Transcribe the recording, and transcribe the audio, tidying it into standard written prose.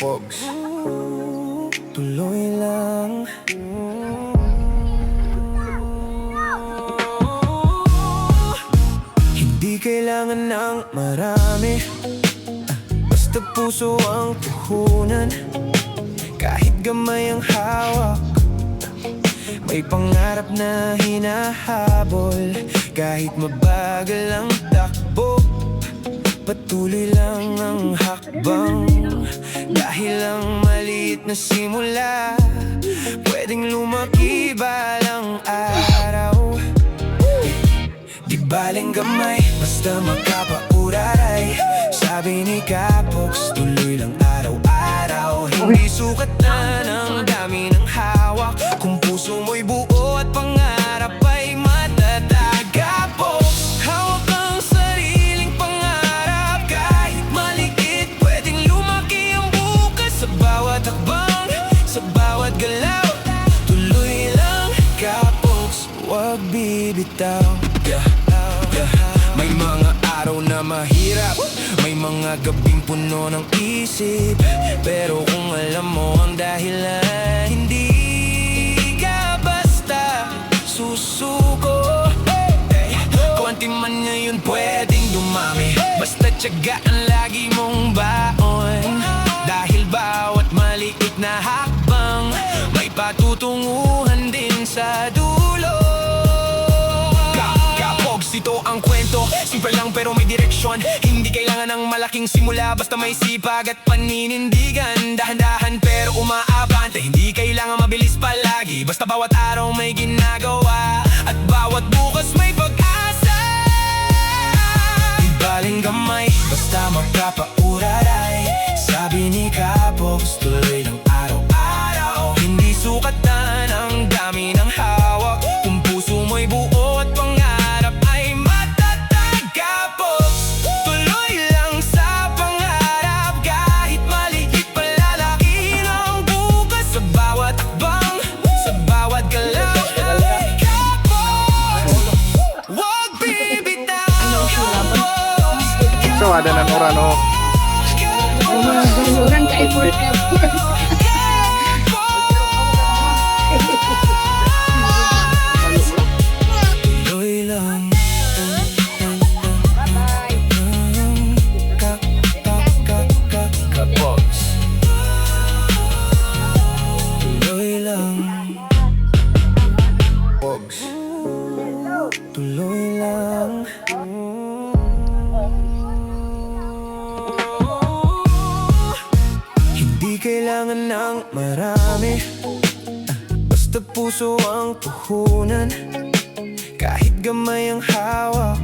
Pogs. Tuloy lang. Hindi kailangan ng marami, basta puso ang puhunan. Kahit gamay ang hawak, may pangarap na hinahabol. Kahit mabagal ang takbo, patuloy lang ang hakbang. Dahil ang maliit na simula, pwedeng lumaki balang araw. Di baling gamay, basta magkapauray. Sabi ni Kapogs, tuloy lang araw-araw. Hindi sukat na ng dami ng hawak, kung puso mo'y buo at pangarap ay matatag. Kapogs, hawak ang sariling pangarap. Kahit maliit, pwedeng lumaki ang bukas. Sa bawat hakbang, sa bawat galaw, tuloy lang Kapogs, huwag bibitaw. May mga araw na mahirap, may mga gabing puno ng isip. Pero kung alam mo ang dahilan, hindi ka basta susuko. Konti man ngayon pwedeng dumami, basta tiyagaan lagi mong baon. Dahil bawat maliit na hakbang, may patutunguhan din sa dulo. Ito ang kwento, simple lang pero may direksyon. Hindi kailangan ng malaking simula, basta may sipag at paninindigan. Dahan-dahan pero umaabante, hindi kailangan mabilis palagi, basta bawat araw may ginagawa, at bawat bukas may pag-asa. Di baling gamay, basta magkapauray. Sabi ni Kapogs, tuloy lang araw-araw. Hindi sukatan ang dami ng hawak, kung puso mo'y buo at pangarap. So ada ng Orano. Orang kay forever. Tuloy lang. Kapogs. Tuloy lang. Pogs. Tuloy lang. Hindi kailangan ng marami, basta puso ang puhunan. Kahit gamay ang hawak,